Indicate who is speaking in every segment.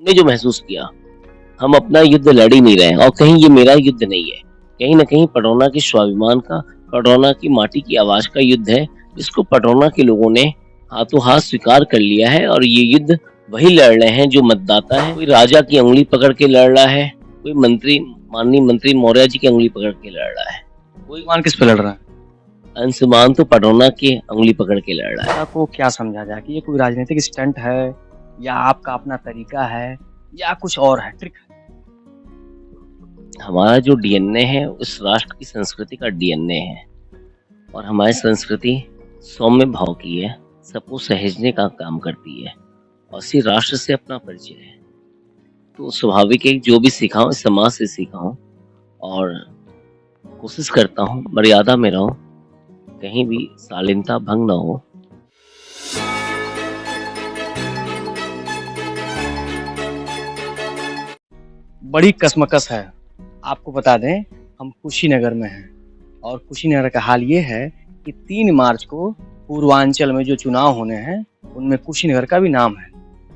Speaker 1: हमने जो महसूस किया, हम अपना युद्ध लड़ ही नहीं रहे हैं और कहीं ये मेरा युद्ध नहीं है। कहीं न कहीं पडरौना के स्वाभिमान का, पडरौना की माटी की आवाज़ का युद्ध है, जिसको पडरौना के लोगों ने हाथों-हाथ स्वीकार कर लिया है और ये युद्ध वही लड़ रहे हैं जो मतदाता हैं। कोई राजा की उँगली पकड़ के लड़ रहा है, कोई मंत्री माननीय मंत्री मौर्य जी की उँगली पकड़ के लड़ रहा है। कोई
Speaker 2: मान किस पे लड़ रहा है?
Speaker 1: अंशुमान तो पडरौना की उँगली पकड़ के लड़ रहा है।
Speaker 2: आपको क्या समझा जाए कि ये कोई राजनीतिक स्टंट है या आपका अपना तरीका है या कुछ और है, ट्रिक है?
Speaker 1: हमारा जो डीएनए है, उस राष्ट्र की संस्कृति का डीएनए है और हमारी संस्कृति सौम्य भाव की है, सबको सहेजने का काम करती है और इसी राष्ट्र से अपना परिचय है। तो स्वाभाविक है कि जो भी सीखा हूँ, इस समाज से सीखा हूँ और कोशिश करता हूँ मर्यादा में रहूँ, कहीं भी शालीनता भंग ना हो।
Speaker 2: बड़ी कशमकश है। आपको बता दें, हम कुशीनगर में हैं और कुशीनगर का हाल ये है कि 3 मार्च को पूर्वांचल में जो चुनाव होने हैं, उनमें कुशीनगर का भी नाम है।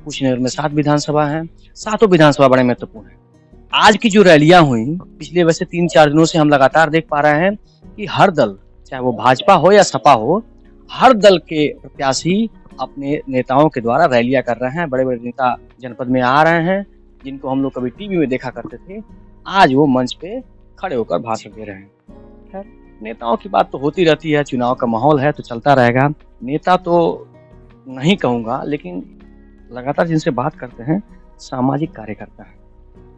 Speaker 2: कुशीनगर में 7 विधानसभा हैं, सातों विधानसभा बड़े महत्वपूर्ण हैं। आज की जो रैलियां हुई, पिछले वैसे 3-4 दिनों से हम लगातार देख पा रहे हैं कि हर दल, चाहे वो भाजपा हो या सपा हो, हर दल के प्रत्याशी अपने नेताओं के द्वारा रैलियां कर रहे हैं। बड़े-बड़े नेता जनपद में आ रहे हैं, जिनको हम लोग कभी टीवी में देखा करते थे, आज वो मंच पे खड़े होकर भाषण दे रहे हैं। खैर, नेताओं की बात तो होती रहती है, चुनाव का माहौल है तो चलता रहेगा। नेता तो नहीं कहूँगा, लेकिन लगातार जिनसे बात करते हैं, सामाजिक कार्यकर्ता हैं।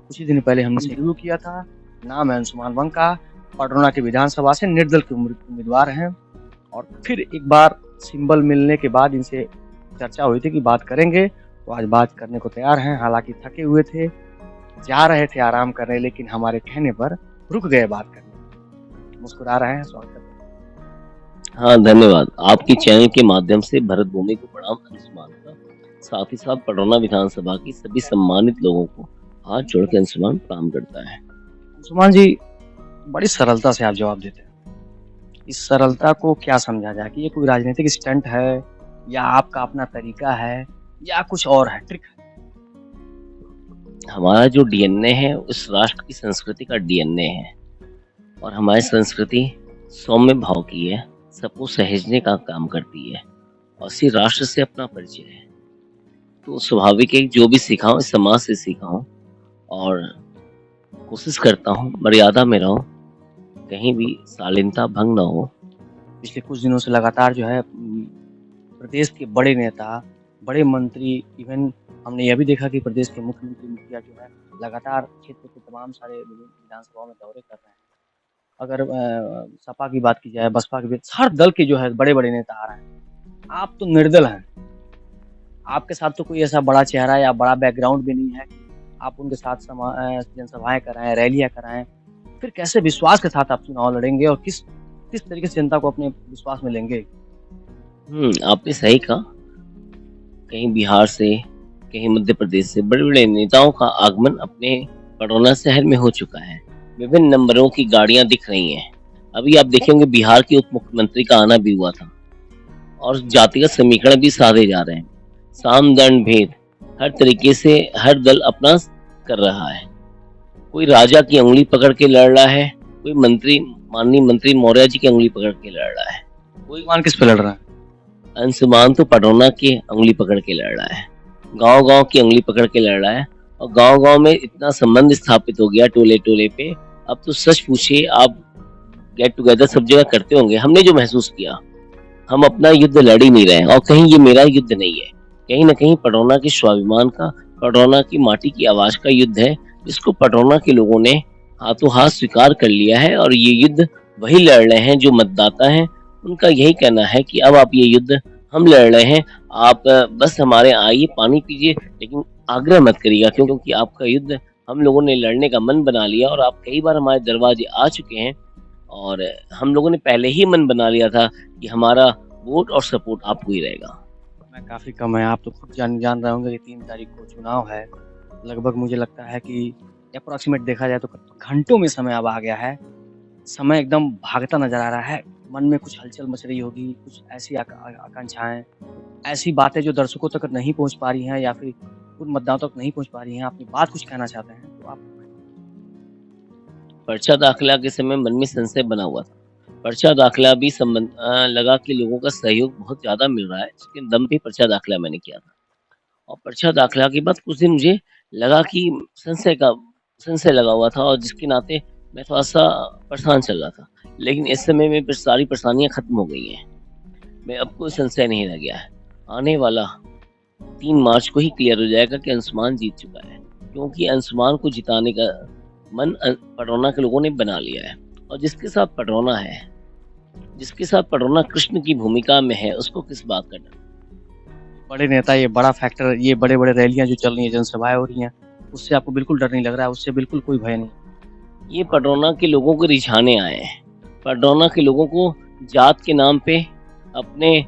Speaker 2: कुछ ही दिन पहले हमने इंटरव्यू किया था, नाम है अंशुमान बंका, पडरौना की विधानसभा से निर्दल के उम्मीदवार हैं और फिर एक बार सिंबल मिलने के बाद इनसे चर्चा हुई थी कि बात करेंगे, तो आज बात करने को तैयार हैं। हालांकि थके हुए थे, जा रहे थे आराम करने, लेकिन हमारे कहने पर रुक गए बात करने। मुस्कुरा रहे हैं, स्वागत करते हैं।
Speaker 1: हाँ, धन्यवाद। आपके चैनल के माध्यम से भरत भूमि को प्रणाम अंशुमान का, साथ ही साथ पडरौना विधानसभा की सभी सम्मानित लोगों को हाथ जोड़ के अंशुमान प्रणाम करता है।
Speaker 2: अंशुमान जी, बड़ी सरलता से आप जवाब देते हैं। इस सरलता को क्या समझा जाए कि ये कोई राजनीतिक स्टंट है या आपका अपना तरीका है या कुछ और है, ट्रिक है?
Speaker 1: हमारा जो डीएनए है, उस राष्ट्र की संस्कृति का डीएनए है और हमारी संस्कृति सौम्य भाव की है, सबको सहेजने का काम करती है और इसी राष्ट्र से अपना परिचय है। तो स्वाभाविक है कि जो भी सीखा हूँ, इस समाज से सीखा हूँ और कोशिश करता हूँ मर्यादा में रहूँ, कहीं भी शालीनता भंग ना हो।
Speaker 2: पिछले कुछ दिनों से लगातार जो है प्रदेश के बड़े नेता, बड़े मंत्री, इवन हमने यह भी देखा कि प्रदेश के मुख्यमंत्री, मुखिया जो है लगातार क्षेत्र के तमाम सारे विधानसभाओं में दौरे कर रहे हैं। अगर सपा की बात की जाए, बसपा की बात, हर दल के जो है बड़े-बड़े नेता आ रहे हैं। आप तो निर्दल हैं, आपके साथ तो कोई ऐसा बड़ा चेहरा या बड़ा बैकग्राउंड भी नहीं है कि आप उनके साथ जनसभाएं कराएं, रैलियां कराएं। फिर कैसे विश्वास के साथ आप चुनाव लड़ेंगे और किस किस तरीके से जनता को अपने विश्वास में लेंगे?
Speaker 1: आपने सही कहा। कहीं बिहार से, कहीं मध्य प्रदेश से बड़े-बड़े नेताओं का आगमन अपने पडरौना शहर में हो चुका है। विभिन्न नंबरों की गाड़ियां दिख रही हैं। अभी आप देखे होंगे बिहार के उप मुख्यमंत्री का आना भी हुआ था और जातिगत समीकरण भी साधे जा रहे हैं। साम दंड भेद हर तरीके से हर दल अपना कर रहा है। कोई राजा की उँगली पकड़ के लड़ रहा है, कोई माननीय मंत्री मौर्य जी की उँगली पकड़ के लड़ रहा है।
Speaker 2: कोई मान किस पे लड़ रहा है?
Speaker 1: अंशुमान तो पडरौना की उँगली पकड़ के लड़ रहा है, गांव-गांव की उँगली पकड़ के लड़ रहा है और गांव-गांव में इतना संबंध स्थापित हो गया टोले-टोले पे। अब तो सच पूछिए, आप गेट टुगेदर सब जगह करते होंगे। हमने जो महसूस किया, हम अपना युद्ध लड़ ही नहीं रहे हैं और कहीं ये मेरा युद्ध नहीं है। कहीं न कहीं पडरौना के स्वाभिमान का, पडरौना की माटी की आवाज़ का युद्ध है, जिसको पडरौना के लोगों ने हाथों-हाथ स्वीकार कर लिया है और ये युद्ध वही लड़ रहे हैं जो मतदाता हैं। उनका यही कहना है कि अब आप ये युद्ध हम लड़ रहे हैं, आप बस हमारे आइए, पानी पीजिए, लेकिन आग्रह मत करिएगा क्योंकि आपका युद्ध हम लोगों ने लड़ने का मन बना लिया और आप कई बार हमारे दरवाजे आ चुके हैं और हम लोगों ने पहले ही मन बना लिया था कि हमारा वोट और सपोर्ट आपको ही रहेगा।
Speaker 2: समय काफ़ी कम है, आप तो खुद जान रहे होंगे कि 3 तारीख को चुनाव है। लगभग मुझे लगता है कि अप्रॉक्सीमेट देखा जाए तो घंटों में समय अब आ गया है। समय एकदम भागता नज़र आ रहा है। मन में कुछ हलचल मच रही होगी, कुछ ऐसी आकांक्षाएँ, ऐसी बातें जो दर्शकों तक नहीं पहुँच पा रही हैं या फिर उन मतदाताओं तक नहीं पहुँच पा रही हैं, अपनी बात कुछ कहना चाहते हैं तो आप
Speaker 1: पर्चा दाखिला के समय मन में संशय बना हुआ था। पर्चा दाखिला भी लगा कि लोगों का सहयोग बहुत ज़्यादा मिल रहा है, इसके दम पे पर्चा दाखिला मैंने किया था। और पर्चा दाखिला के बाद कुछ दिन मुझे लगा कि संशय लगा हुआ था और जिसके नाते मैं थोड़ा-सा परेशान चल रहा था। लेकिन इस समय में फिर सारी परेशानियाँ खत्म हो गई हैं। मैं अब कोई संशय नहीं रह गया है। आने वाला 3 मार्च को ही क्लियर हो जाएगा कि अंशुमान जीत चुका है, क्योंकि अंशुमान को जिताने का मन पडरौना के लोगों ने बना लिया है। और जिसके साथ पडरौना है, जिसके साथ पडरौना कृष्ण की भूमिका में है, उसको किस बात का डर?
Speaker 2: बड़े नेता, ये बड़ा फैक्टर, ये बड़े-बड़े रैलियाँ जो चल रही हैं, जनसभाएँ हो रही हैं, उससे आपको बिल्कुल डर नहीं लग रहा है, उससे बिल्कुल कोई भय नहीं?
Speaker 1: ये पडरौना के लोगों को रिझाने आए हैं। पडरौना के लोगों को जात के नाम पे, अपने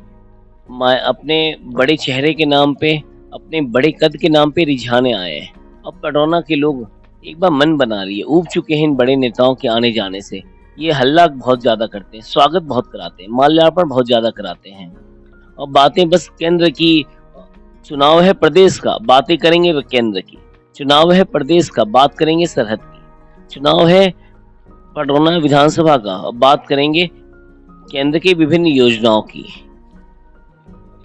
Speaker 1: बड़े चेहरे के नाम पे, अपने बड़े कद के नाम पे रिझाने आए हैं। अब पडरौना के लोग एक बार मन बना लिए, ऊब चुके हैं इन बड़े नेताओं के आने जाने से। ये हल्ला बहुत ज़्यादा करते हैं, स्वागत बहुत कराते हैं, माल्यार्पण बहुत ज़्यादा कराते हैं और बातें बस केंद्र की। चुनाव है प्रदेश का, बातें करेंगे वे केंद्र की। चुनाव है प्रदेश का, बात करेंगे सरहद की। चुनाव है पडरौना विधानसभा का, बात करेंगे केंद्र की विभिन्न योजनाओं की।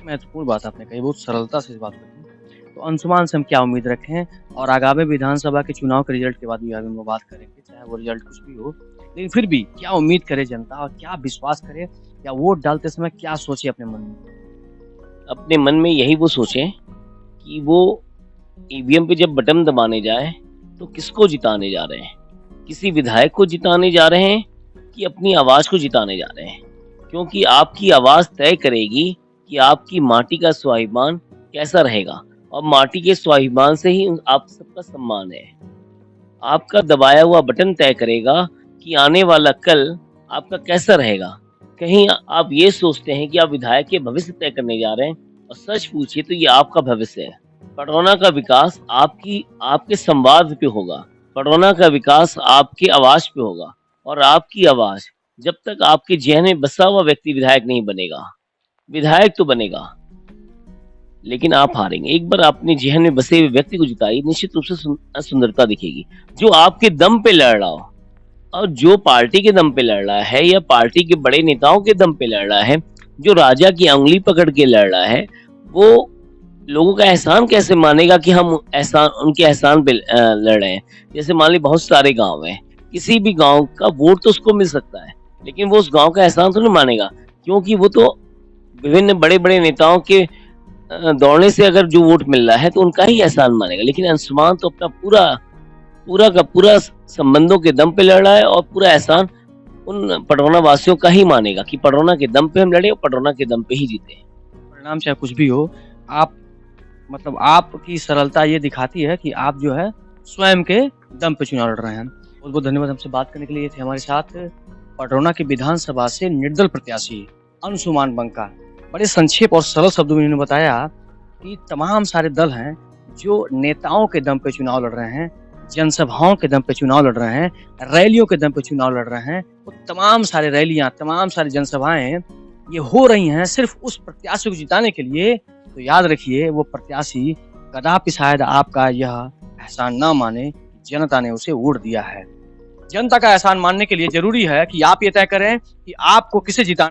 Speaker 2: महत्वपूर्ण बात आपने कही, बहुत सरलता से इस बात को कही। तो अंशुमान से हम क्या उम्मीद रखें और आगामी विधानसभा के चुनाव के रिजल्ट के बाद भी हम बात करेंगे, चाहे वो रिजल्ट कुछ भी हो, लेकिन फिर भी क्या उम्मीद करे जनता और क्या विश्वास करे या वोट डालते समय क्या सोचे अपने मन में?
Speaker 1: अपने मन में यही वो सोचें कि वो ईवीएम पे जब बटन दबाने जाए तो किसको जिताने जा रहे हैं, किसी विधायक को जिताने जा रहे हैं कि अपनी आवाज को जिताने जा रहे हैं, क्योंकि आपकी आवाज तय करेगी कि आपकी माटी का स्वाभिमान कैसा रहेगा और माटी के स्वाभिमान से ही आप सबका सम्मान है। आपका दबाया हुआ बटन तय करेगा कि आने वाला कल आपका कैसा रहेगा। कहीं आप ये सोचते हैं कि आप विधायक के भविष्य तय करने जा रहे हैं और सच पूछिए तो ये आपका भविष्य है। पडरौना का विकास आपके संवाद पे होगा। पडरौना का विकास आपकी आवाज पे होगा और आपकी आवाज जब तक आपके जेहन में बसा हुआ व्यक्ति विधायक नहीं बनेगा, विधायक तो बनेगा लेकिन आप हारेंगे। एक बार अपने जेहन में बसे हुए व्यक्ति को जिताइए, निश्चित रूप से सुंदरता दिखेगी। जो आपके दम पे लड़ रहा हो और जो पार्टी के दम पे लड़ रहा है या पार्टी के बड़े नेताओं के दम पे लड़ रहा है, जो राजा की अंगुली पकड़ के लड़ रहा है, वो लोगों का एहसान कैसे मानेगा कि हम उनके एहसान पे लड़ रहे हैं। जैसे मान ली बहुत सारे गांव हैं, किसी भी गांव का वोट तो उसको मिल सकता है, लेकिन वो उस गांव का एहसान तो नहीं मानेगा, क्योंकि वो तो विभिन्न बड़े बड़े नेताओं के दौड़ने से अगर जो वोट मिल रहा है तो उनका ही एहसान मानेगा। लेकिन अंशुमान तो अपना पूरा का पूरा संबंधों के दम पे लड़ रहा है और पूरा एहसान उन पडरौना वासियों का ही मानेगा कि पडरौना के दम पे हम लड़े और पडरौना के दम पे ही जीते।
Speaker 2: परिणाम चाहे कुछ भी हो, आप मतलब आपकी सरलता ये दिखाती है कि आप जो है स्वयं के दम पे चुनाव लड़ रहे हैं। बहुत बहुत धन्यवाद हमसे बात करने के लिए। ये थे हमारे साथ पडरौना की विधानसभा से निर्दल प्रत्याशी अंशुमान बंका। बड़े संक्षेप और सरल शब्दों में उन्होंने बताया कि तमाम सारे दल हैं जो नेताओं के दम पे चुनाव लड़ रहे हैं, जनसभाओं के दम पे चुनाव लड़ रहे हैं, रैलियों के दम पे चुनाव लड़ रहे हैं। वो तमाम सारे रैलियां, तमाम सारी जनसभाएं ये हो रही हैं सिर्फ उस प्रत्याशी को जिताने के लिए। तो याद रखिए, वो प्रत्याशी कदापि शायद आपका यह एहसान ना माने, जनता ने उसे वोट दिया है। जनता का एहसान मानने के लिए जरूरी है कि आप ये तय करें कि आपको किसे जिताना